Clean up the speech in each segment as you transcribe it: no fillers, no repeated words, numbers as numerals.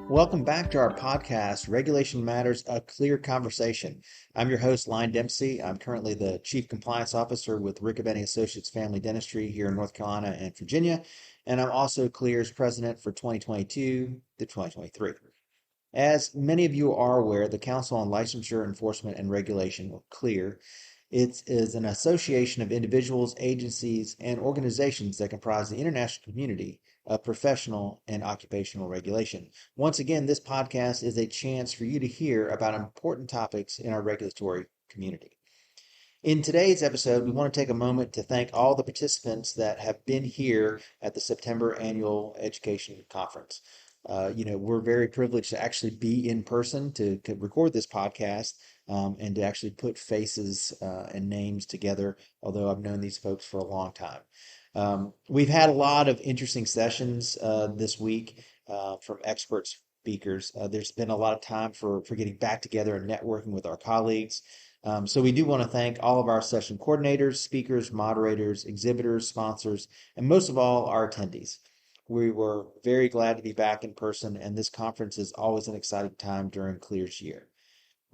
Welcome back to our podcast, Regulation Matters, A Clear Conversation. I'm your host, Lyon Dempsey. I'm currently the Chief Compliance Officer with Riccobeni Associates Family Dentistry here in North Carolina and Virginia, and I'm also Clear's President for 2022 to 2023. As many of you are aware, the Council on Licensure, Enforcement, and Regulation, or CLEAR, it is an association of individuals, agencies, and organizations that comprise the international community of professional and occupational regulation. Once again, this podcast is a chance for you to hear about important topics in our regulatory community. In today's episode, we want to take a moment to thank all the participants that have been here at the September Annual Education Conference. We're very privileged to actually be in person to record this podcast and to actually put faces and names together, although I've known these folks for a long time. We've had a lot of interesting sessions this week from expert speakers. There's been a lot of time for getting back together and networking with our colleagues. So we do want to thank all of our session coordinators, speakers, moderators, exhibitors, sponsors, and most of all, our attendees. We were very glad to be back in person, and this conference is always an exciting time during CLEAR's year.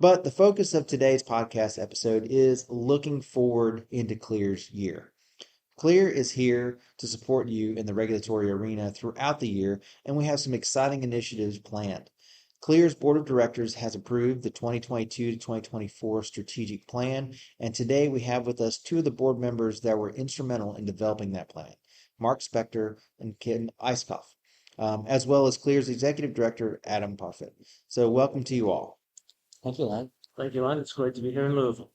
But the focus of today's podcast episode is looking forward into CLEAR's year. CLEAR is here to support you in the regulatory arena throughout the year, and we have some exciting initiatives planned. CLEAR's Board of Directors has approved the 2022 to 2024 strategic plan, and today we have with us two of the board members that were instrumental in developing that plan, Mark Spector and Ken Eiskopf, as well as CLEAR's Executive Director, Adam Parfit. So welcome to you all. Thank you, Lyon. Thank you, Lyon. It's great to be here in Louisville.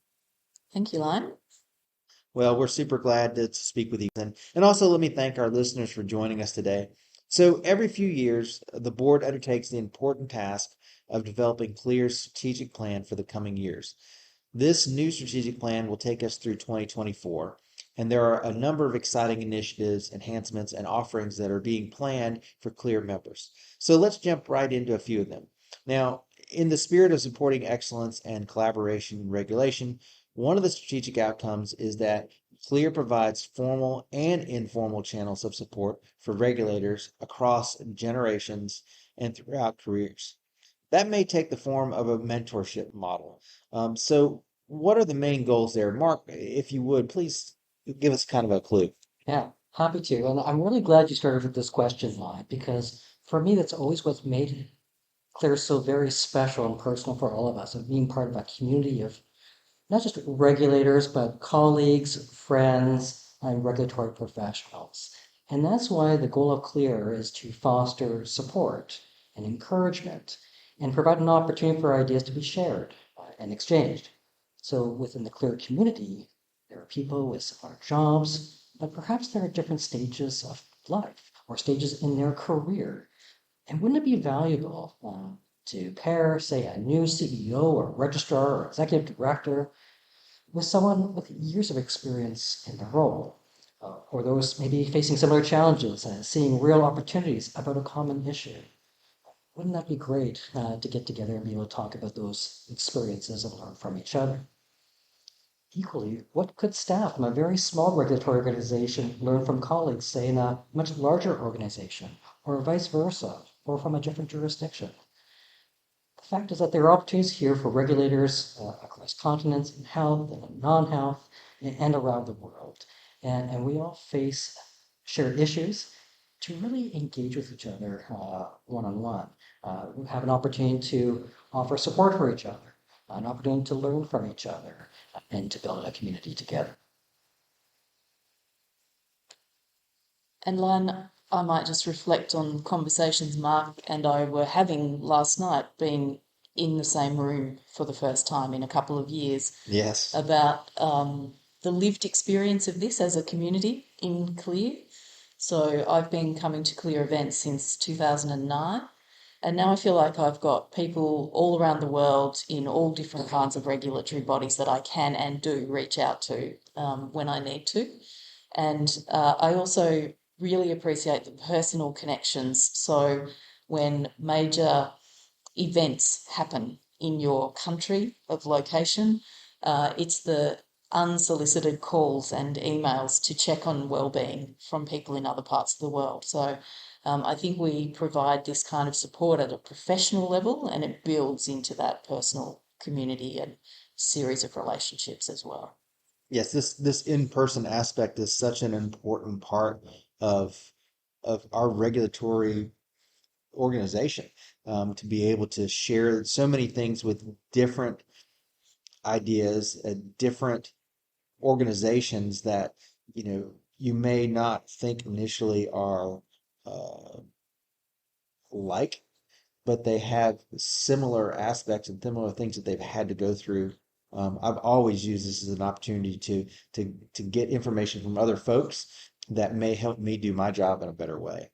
Thank you, Lyon. Well, we're super glad to speak with you. And also let me thank our listeners for joining us today. So every few years, the board undertakes the important task of developing CLEAR's strategic plan for the coming years. This new strategic plan will take us through 2024, and there are a number of exciting initiatives, enhancements, and offerings that are being planned for CLEAR members. So let's jump right into a few of them. Now, in the spirit of supporting excellence and collaboration in regulation, one of the strategic outcomes is that CLEAR provides formal and informal channels of support for regulators across generations and throughout careers. That may take the form of a mentorship model. So what are the main goals there? Mark, if you would, please give us kind of a clue. Yeah, happy to. And I'm really glad you started with this question, Lyon, because for me, that's always what's made CLEAR so very special and personal for all of us, of being part of a community of not just regulators, but colleagues, friends, and regulatory professionals. And that's why the goal of CLEAR is to foster support and encouragement and provide an opportunity for ideas to be shared and exchanged. So within the CLEAR community, there are people with similar jobs, but perhaps they're at different stages of life or stages in their career. And wouldn't it be valuable to pair, say, a new CEO or registrar or executive director with someone with years of experience in the role, or those maybe facing similar challenges and seeing real opportunities about a common issue? Wouldn't that be great to get together and be able to talk about those experiences and learn from each other? Equally, what could staff from a very small regulatory organization learn from colleagues, say, in a much larger organization, or vice versa, or from a different jurisdiction? The fact is that there are opportunities here for regulators across continents in health and in non-health and around the world. And we all face shared issues to really engage with each other one-on-one. We have an opportunity to offer support for each other, an opportunity to learn from each other, and to build a community together. And Lyon, I might just reflect on conversations Mark and I were having last night, being in the same room for the first time in a couple of years. Yes. About the lived experience of this as a community in CLEAR. So I've been coming to CLEAR events since 2009. And now I feel like I've got people all around the world in all different kinds of regulatory bodies that I can and do reach out to when I need to. And I also really appreciate the personal connections. So when major events happen in your country of location, it's the unsolicited calls and emails to check on well-being from people in other parts of the world. So I think we provide this kind of support at a professional level, and it builds into that personal community and series of relationships as well. Yes, this in-person aspect is such an important part of our regulatory organization, to be able to share so many things with different ideas and different organizations that you may not think initially are uh, like, but they have similar aspects and similar things that they've had to go through. I've always used this as an opportunity to get information from other folks that may help me do my job in a better way.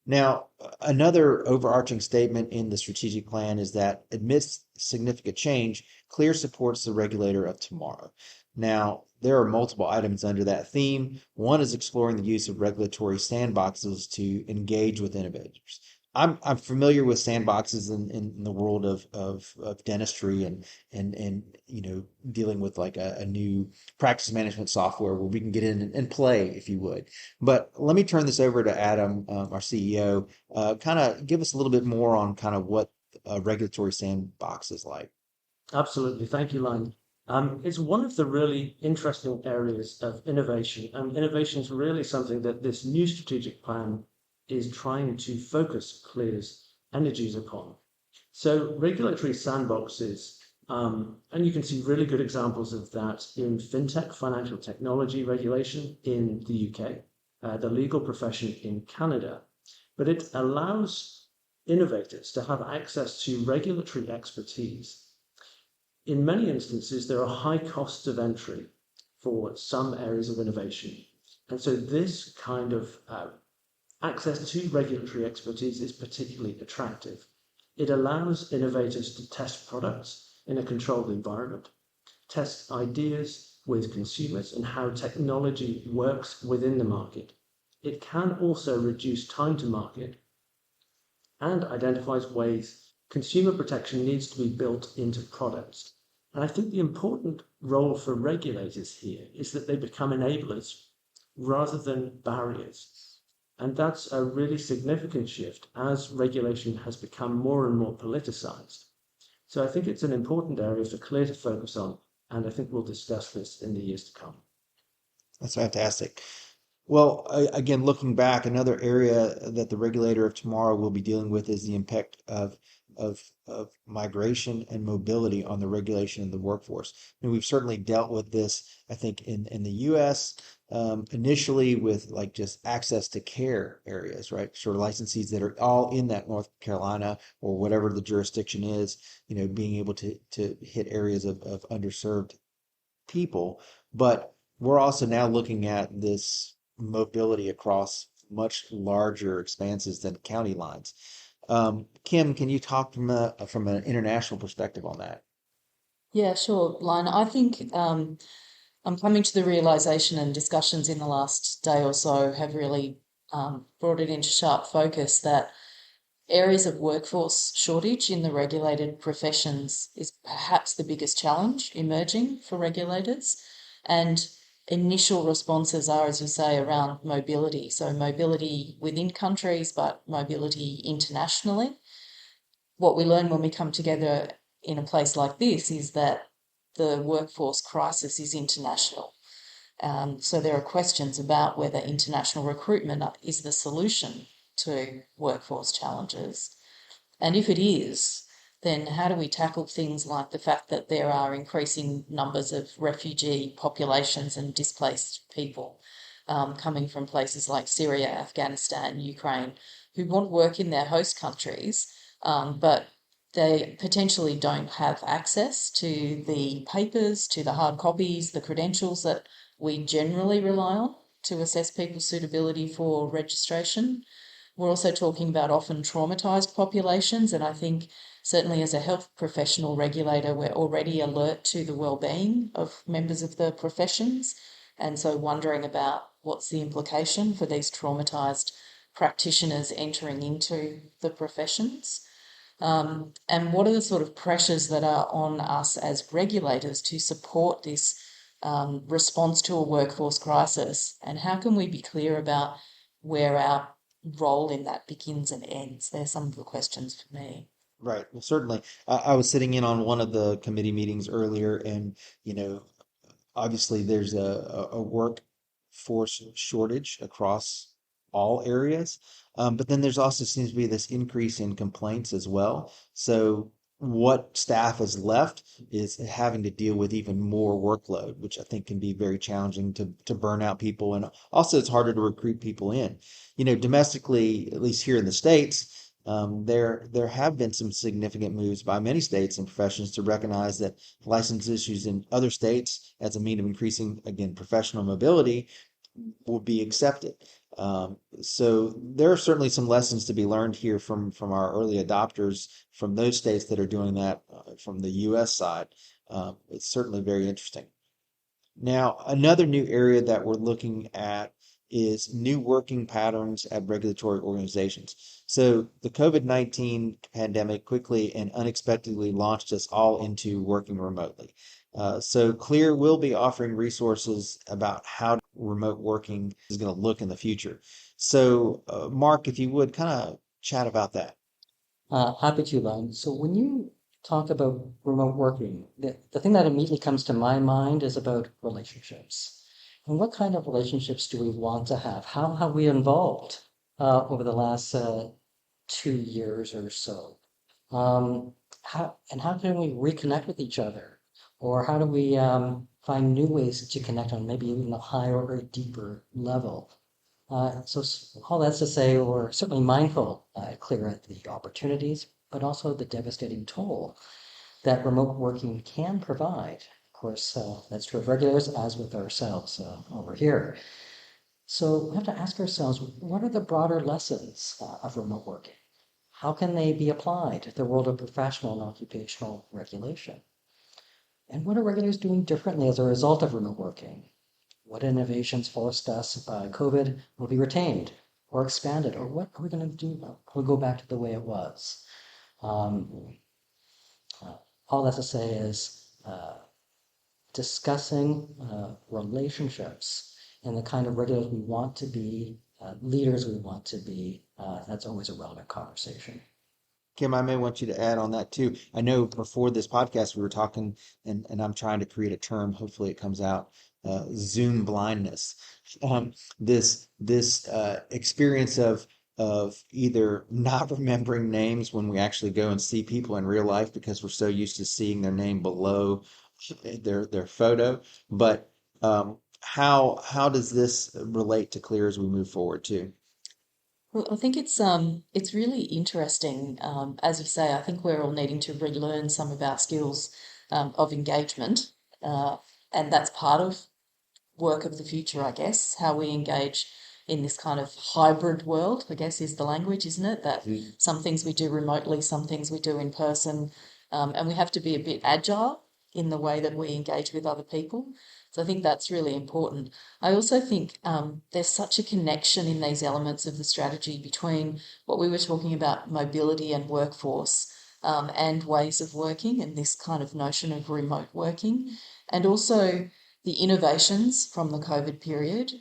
Now, another overarching statement in the strategic plan is that amidst significant change, CLEAR supports the regulator of tomorrow. Now, there are multiple items under that theme. One is exploring the use of regulatory sandboxes to engage with innovators. I'm familiar with sandboxes in the world of dentistry and dealing with like a new practice management software where we can get in and play, if you would. But let me turn this over to Adam, our CEO. Kind of give us a little bit more on kind of what a regulatory sandbox is like. Absolutely. Thank you, Line. It's one of the really interesting areas of innovation, and innovation is really something that this new strategic plan is trying to focus CLEAR's energies upon. So regulatory sandboxes, and you can see really good examples of that in fintech, financial technology regulation in the UK, the legal profession in Canada, but it allows innovators to have access to regulatory expertise. In many instances, there are high costs of entry for some areas of innovation. And so this kind of access to regulatory expertise is particularly attractive. It allows innovators to test products in a controlled environment, test ideas with consumers and how technology works within the market. It can also reduce time to market and identifies ways consumer protection needs to be built into products. And I think the important role for regulators here is that they become enablers rather than barriers. And that's a really significant shift as regulation has become more and more politicized. So I think it's an important area for CLEAR to focus on, and I think we'll discuss this in the years to come. That's fantastic. Well, again, looking back, another area that the regulator of tomorrow will be dealing with is the impact of migration and mobility on the regulation of the workforce. And we've certainly dealt with this, I think, in the U.S. Initially with like just access to care areas, right? Sort of licensees that are all in that North Carolina or whatever the jurisdiction is, being able to hit areas of underserved people. But we're also now looking at this mobility across much larger expanses than county lines. Kim, can you talk from an international perspective on that? Yeah, sure, Lina. I think I'm coming to the realization, and discussions in the last day or so have really brought it into sharp focus, that areas of workforce shortage in the regulated professions is perhaps the biggest challenge emerging for regulators. And initial responses are, as you say, around mobility. So mobility within countries, but mobility internationally. What we learn when we come together in a place like this is that the workforce crisis is international. So there are questions about whether international recruitment is the solution to workforce challenges. And if it is, then how do we tackle things like the fact that there are increasing numbers of refugee populations and displaced people coming from places like Syria, Afghanistan, Ukraine, who want to work in their host countries, but they potentially don't have access to the papers, to the hard copies, the credentials that we generally rely on to assess people's suitability for registration. We're also talking about often traumatised populations, and I think certainly as a health professional regulator, we're already alert to the well-being of members of the professions, and so wondering about what's the implication for these traumatised practitioners entering into the professions. And what are the sort of pressures that are on us as regulators to support this response to a workforce crisis, and how can we be clear about where our role in that begins and ends? They're some of the questions for me. Right. Well, certainly. I was sitting in on one of the committee meetings earlier, and you know, obviously there's a workforce shortage across all areas. But then there's also seems to be this increase in complaints as well. So what staff is left is having to deal with even more workload, which I think can be very challenging to burn out people. And also it's harder to recruit people in. Domestically, at least here in the States, there have been some significant moves by many states and professions to recognize that license issues in other states as a mean of increasing, again, professional mobility will be accepted. So there are certainly some lessons to be learned here from our early adopters from those states that are doing that from the U.S. side. It's certainly very interesting. Now, another new area that we're looking at is new working patterns at regulatory organizations. So the COVID-19 pandemic quickly and unexpectedly launched us all into working remotely. So Clear will be offering resources about how remote working is going to look in the future. So, Mark, if you would kind of chat about that. Happy to, Len. So when you talk about remote working, the thing that immediately comes to my mind is about relationships. And what kind of relationships do we want to have? How have we evolved over the last 2 years or so? How can we reconnect with each other? Or how do we find new ways to connect on maybe even a higher or deeper level? All that's to say, we're certainly mindful, clear at the opportunities, but also the devastating toll that remote working can provide. Of course, that's true of regulars as with ourselves over here. So we have to ask ourselves, what are the broader lessons of remote working? How can they be applied to the world of professional and occupational regulation? And what are regulators doing differently as a result of remote working? What innovations forced us by COVID will be retained or expanded, or what are we going to do? We'll go back to the way it was. Um, all that to say is discussing relationships and the kind of regulators we want to be, leaders we want to be. That's always a relevant conversation. Kim, I may want you to add on that too. I know before this podcast we were talking, and I'm trying to create a term. Hopefully, it comes out. Zoom blindness. This experience of either not remembering names when we actually go and see people in real life because we're so used to seeing their name below their photo. But how does this relate to Clear as we move forward too? Well, I think it's really interesting. As you say, I think we're all needing to relearn some of our skills of engagement, uh, and that's part of work of the future, I guess. How we engage in this kind of hybrid world, I guess, is the language, isn't it? That some things we do remotely, some things we do in person, and we have to be a bit agile in the way that we engage with other people. So I think that's really important. I also think there's such a connection in these elements of the strategy between what we were talking about, mobility and workforce, and ways of working, and this kind of notion of remote working, and also the innovations from the COVID period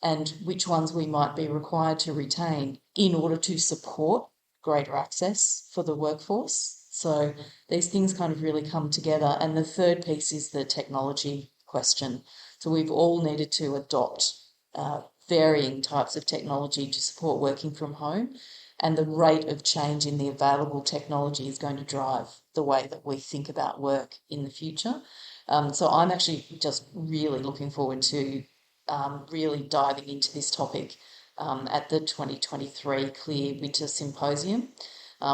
and which ones we might be required to retain in order to support greater access for the workforce. So these things kind of really come together. And the third piece is the technology question. So we've all needed to adopt varying types of technology to support working from home. And the rate of change in the available technology is going to drive the way that we think about work in the future. So I'm actually just really looking forward to really diving into this topic at the 2023 Clear Winter Symposium,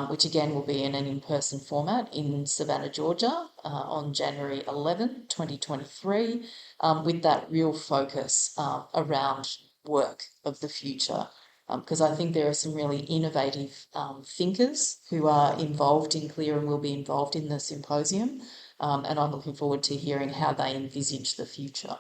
which again will be in an in-person format in Savannah, Georgia on January 11, 2023, with that real focus around work of the future. Because I think there are some really innovative thinkers who are involved in Clear and will be involved in the symposium. And I'm looking forward to hearing how they envisage the future.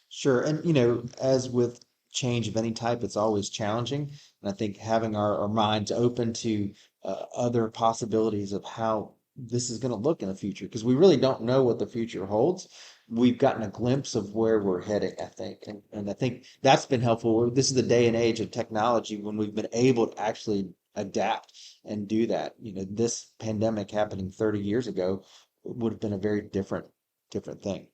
Sure. And, as with change of any type, it's always challenging. And I think having our minds open to other possibilities of how this is going to look in the future, because we really don't know what the future holds. We've gotten a glimpse of where we're heading, I think, and I think that's been helpful. This is the day and age of technology when we've been able to actually adapt and do that. This pandemic happening 30 years ago would have been a very different thing.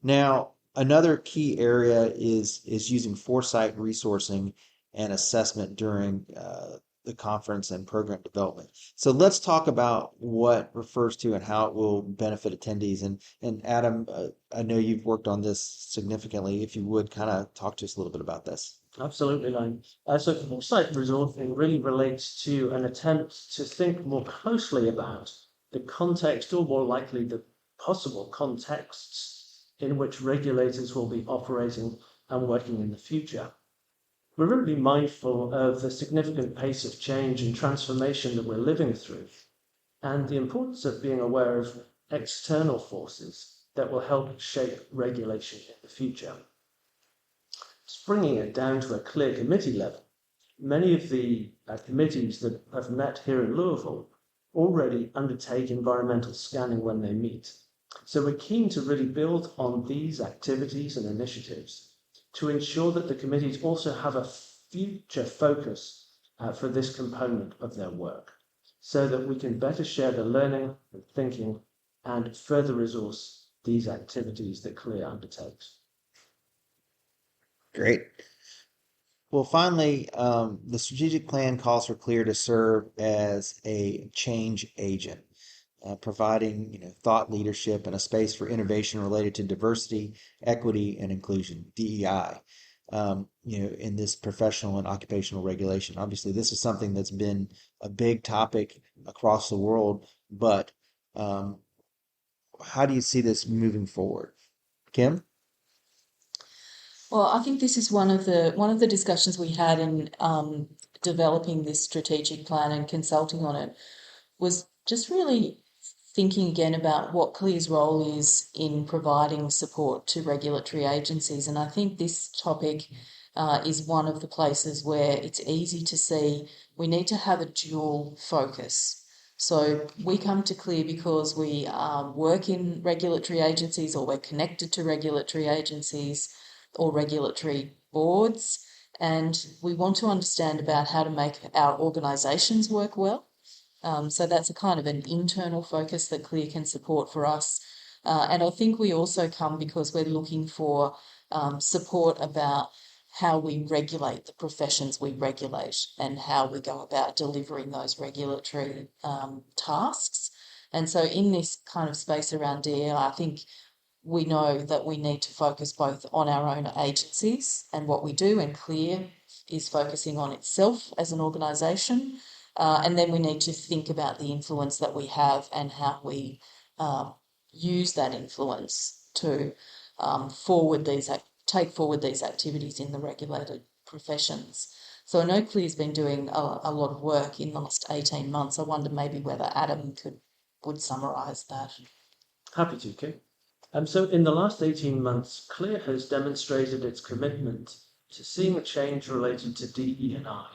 Now, another key area is using foresight resourcing and assessment during the conference and program development. So let's talk about what refers to and how it will benefit attendees. And Adam, I know you've worked on this significantly. If you would kind of talk to us a little bit about this. Absolutely, Lane. So foresight resourcing really relates to an attempt to think more closely about the context, or more likely the possible contexts in which regulators will be operating and working in the future. We're really mindful of the significant pace of change and transformation that we're living through, and the importance of being aware of external forces that will help shape regulation in the future. Just bringing it down to a clear committee level, many of the committees that have met here in Louisville already undertake environmental scanning when they meet. So we're keen to really build on these activities and initiatives to ensure that the committees also have a future focus for this component of their work, so that we can better share the learning and thinking and further resource these activities that CLEAR undertakes. Great. Well, finally, the strategic plan calls for CLEAR to serve as a change agent, providing thought leadership and a space for innovation related to diversity, equity, and inclusion, DEI. In this professional and occupational regulation. Obviously, this is something that's been a big topic across the world, but how do you see this moving forward? Kim? Well, I think this is one of the discussions we had in developing this strategic plan and consulting on it, was just really thinking again about what CLEAR's role is in providing support to regulatory agencies. And I think this topic is one of the places where it's easy to see we need to have a dual focus. So we come to CLEAR because we work in regulatory agencies, or we're connected to regulatory agencies or regulatory boards, and we want to understand about how to make our organisations work well. So that's a kind of an internal focus that CLEAR can support for us. And I think we also come because we're looking for support about how we regulate the professions we regulate and how we go about delivering those regulatory tasks. And so in this kind of space around DEI, I think we know that we need to focus both on our own agencies and what we do, and CLEAR is focusing on itself as an organisation. And then we need to think about the influence that we have and how we use that influence to take forward these activities in the regulated professions. So I know CLEAR's been doing a lot of work in the last 18 months. I wonder maybe whether Adam would summarise that. Happy to, Kim. So in the last 18 months, CLEAR has demonstrated its commitment to seeing a change related to DE&I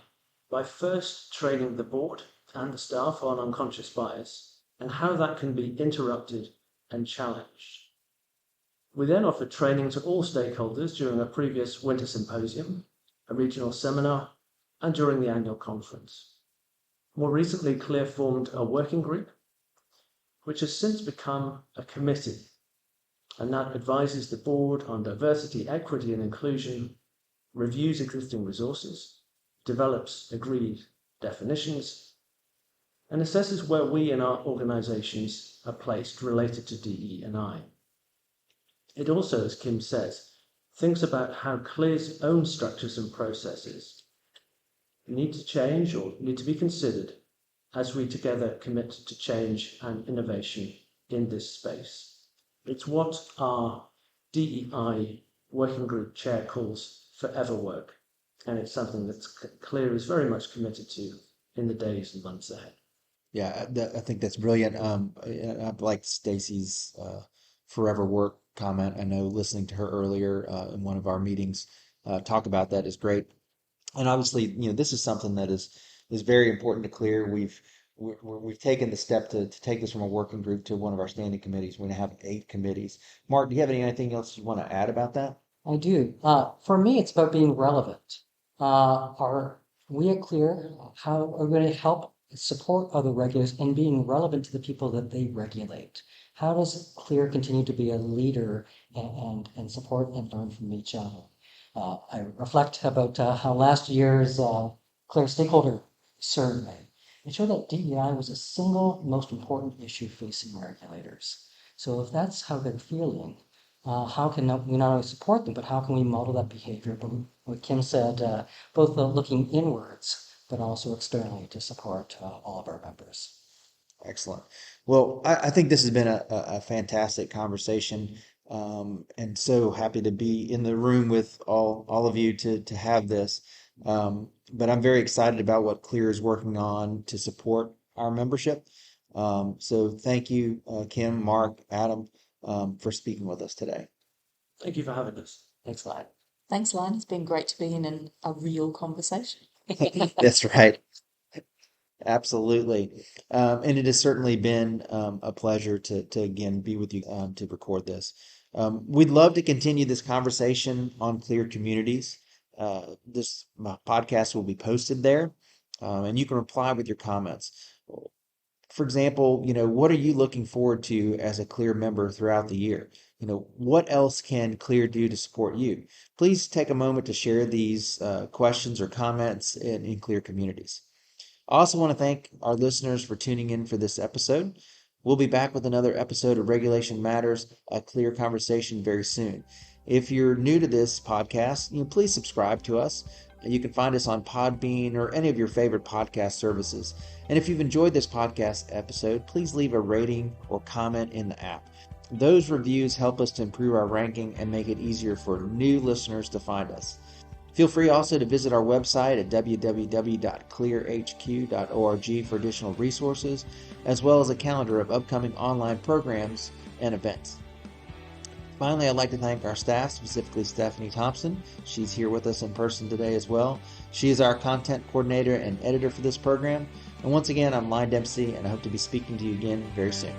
by first training the board and the staff on unconscious bias and how that can be interrupted and challenged. We then offered training to all stakeholders during a previous winter symposium, a regional seminar, and during the annual conference. More recently, CLEAR formed a working group, which has since become a committee, and that advises the board on diversity, equity, and inclusion, reviews existing resources, develops agreed definitions, and assesses where we in our organisations are placed related to DE&I. It also, as Kim says, thinks about how CLEAR's own structures and processes need to change or need to be considered as we together commit to change and innovation in this space. It's what our DEI working group chair calls forever work, and it's something that CLEAR is very much committed to in the days and months ahead. Yeah, I think that's brilliant. I like Stacy's forever work comment. I know listening to her earlier in one of our meetings talk about that is great. And obviously, this is something that is very important to CLEAR. we've taken the step to take this from a working group to one of our standing committees. We're going to have 8 committees. Mark, do you have anything else you want to add about that? I do. For me, it's about being relevant. Are we are clear how are we going to help support other regulators and being relevant to the people that they regulate? How does Clear continue to be a leader and support and learn from each other? I reflect about how last year's Clear stakeholder survey, it showed that DEI was the single most important issue facing regulators. So if that's how they're feeling, how can we not only support them, but how can we model that behavior? But what Kim said, both looking inwards, but also externally to support all of our members. Excellent. Well, I think this has been a fantastic conversation, and so happy to be in the room with all of you to have this. But I'm very excited about what Clear is working on to support our membership. So thank you, Kim, Mark, Adam, for speaking with us today. Thank you for having us. Thanks a lot. Thanks, Lon. It's been great to be in a real conversation. That's right. Absolutely. And it has certainly been a pleasure to again be with you to record this. We'd love to continue this conversation on Clear Communities. This podcast will be posted there, and you can reply with your comments. For example, what are you looking forward to as a Clear member throughout the year? What else can Clear do to support you? Please take a moment to share these questions or comments in Clear Communities. I also want to thank our listeners for tuning in for this episode. We'll be back with another episode of Regulation Matters, a Clear Conversation very soon. If you're new to this podcast, please subscribe to us. You can find us on Podbean or any of your favorite podcast services. And if you've enjoyed this podcast episode, please leave a rating or comment in the app. Those reviews help us to improve our ranking and make it easier for new listeners to find us. Feel free also to visit our website at www.clearhq.org for additional resources, as well as a calendar of upcoming online programs and events. Finally, I'd like to thank our staff, specifically Stephanie Thompson. She's here with us in person today as well. She is our content coordinator and editor for this program. And once again, I'm Lyon Dempsey, and I hope to be speaking to you again very soon.